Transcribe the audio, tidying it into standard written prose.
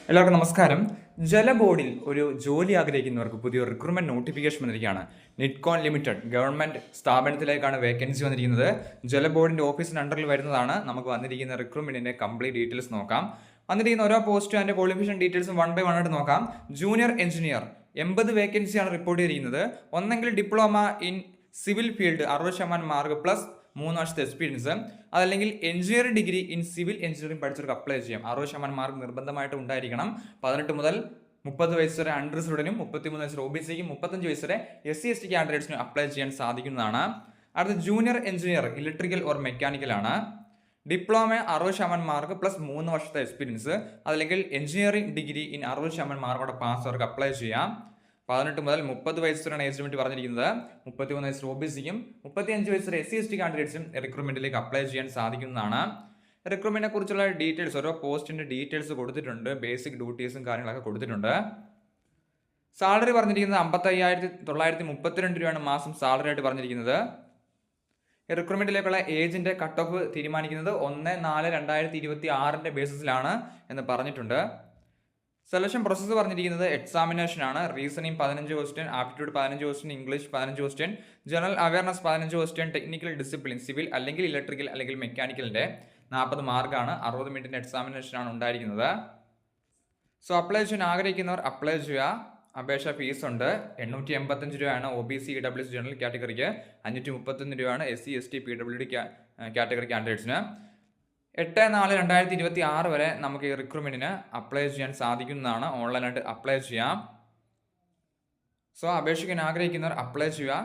എല്ലാവർക്കും നമസ്കാരം. ജലബോർഡിൽ ഒരു ജോലി ആഗ്രഹിക്കുന്നവർക്ക് പുതിയ റിക്രൂട്ട്മെന്റ് നോട്ടിഫിക്കേഷൻ വന്നിരിക്കുകയാണ്. നിറ്റ്കോൺ ലിമിറ്റഡ് ഗവൺമെന്റ് സ്ഥാപനത്തിലേക്കാണ് വേക്കൻസി വന്നിരിക്കുന്നത്. ജലബോർഡിന്റെ ഓഫീസിന് അണ്ടറിൽ വരുന്നതാണ്. നമുക്ക് വന്നിരിക്കുന്ന റിക്രൂട്ട്മെന്റിന്റെ കംപ്ലീറ്റ് ഡീറ്റെയിൽസ് നോക്കാം. വന്നിരിക്കുന്ന ഓരോ പോസ്റ്റും അതിന്റെ ക്വാളിഫിക്കേഷൻ ഡീറ്റെയിൽസും വൺ ബൈ വൺ ആയിട്ട് നോക്കാം. ജൂനിയർ എഞ്ചിനീയർ 80 വേക്കൻസിയാണ് റിപ്പോർട്ട് ചെയ്തിരിക്കുന്നത്. ഒന്നെങ്കിൽ diploma in civil field 60% mark plus 3 വർഷത്തെ എക്സ്പീരിയൻസ്, അതല്ലെങ്കിൽ engineering degree in civil engineering പഠിച്ചവർക്ക് അപ്ലൈ ചെയ്യാം. 60% മാർക്ക് നിർബന്ധമായിട്ട് ഉണ്ടായിരിക്കണം. 18 മുതൽ 30 വയസ്സ് വരെ അൺറിസർവ്ഡിനും 33 വയസ്സ് ഒ ബി സിക്കും 35 വയസ്സ് വരെ SC/ST കാൻഡിഡേറ്റ്സിനും അപ്ലൈ ചെയ്യാൻ സാധിക്കുന്നതാണ്. അടുത്ത junior engineer electrical or mechanical ആണ്. ഡിപ്ലോമ 60% മാർക്ക് പ്ലസ് 3 വർഷത്തെ എക്സ്പീരിയൻസ്, അതല്ലെങ്കിൽ എഞ്ചിനീയറിംഗ് ഡിഗ്രി ഇൻ 60% മാർക്കോടെ പാസ് അവർക്ക് അപ്ലൈ ചെയ്യാം. 18 മുതൽ 30 വയസ്സ് വരെയാണ് ഏജ് ലിമിറ്റ് പറഞ്ഞിരിക്കുന്നത്. 33 വയസ്സ് ഒ ബി സിക്കും 35 വയസ്സ് വരെ SC/ST കാൻഡിഡേറ്റ്സും റിക്രൂട്ട്മെന്റിലേക്ക് അപ്ലൈ ചെയ്യാൻ സാധിക്കുന്നതാണ്. റിക്രൂട്ട്മെന്റിനെ കുറിച്ചുള്ള ഡീറ്റെയിൽസ്, ഓരോ പോസ്റ്റിന്റെ ഡീറ്റെയിൽസ് കൊടുത്തിട്ടുണ്ട്. ബേസിക് ഡ്യൂട്ടീസും കാര്യങ്ങളൊക്കെ കൊടുത്തിട്ടുണ്ട്. സാലറി പറഞ്ഞിരിക്കുന്നത് 55,932 രൂപയാണ് മാസം സാലറി ആയിട്ട് പറഞ്ഞിരിക്കുന്നത്. റിക്രൂട്ട്മെന്റിലേക്കുള്ള ഏജിന്റെ കട്ട് ഓഫ് തീരുമാനിക്കുന്നത് 1/4/2026 ബേസിസിലാണ് എന്ന് പറഞ്ഞിട്ടുണ്ട്. സെലക്ഷൻ പ്രോസസ്സ് പറഞ്ഞിരിക്കുന്നത് എക്സാമിനേഷൻ ആണ്. Reasoning 15 question, aptitude 15 question, English 15 question, general awareness 15 question, technical discipline civil അല്ലെങ്കിൽ ഇലക്ട്രിക്കൽ അല്ലെങ്കിൽ മെക്കാനിക്കലിന്റെ 40 മാർക്കാണ്. 60 മിനിറ്റിന്റെ എക്സാമിനേഷൻ ആണ് ഉണ്ടായിരിക്കുന്നത്. സോ അപ്ലൈ ചെയ്യാൻ ആഗ്രഹിക്കുന്നവർ അപ്ലൈ ചെയ്യുക. അപേക്ഷ ഫീസ് ഉണ്ട്. 885 രൂപയാണ് OBC EWS ജനറൽ കാറ്റഗറിക്ക്, 531 രൂപയാണ് SC/ST PWD കാറ്റഗറി കാൻഡിഡേറ്റ്സിന്. 8/4/2026 വരെ നമുക്ക് ഈ റിക്രൂട്ട്മെന്റിന് അപ്ലൈ ചെയ്യാൻ സാധിക്കുന്നതാണ്. ഓൺലൈനായിട്ട് അപ്ലൈ ചെയ്യാം. സോ അപേക്ഷിക്കാൻ ആഗ്രഹിക്കുന്നവർ അപ്ലൈ ചെയ്യുക.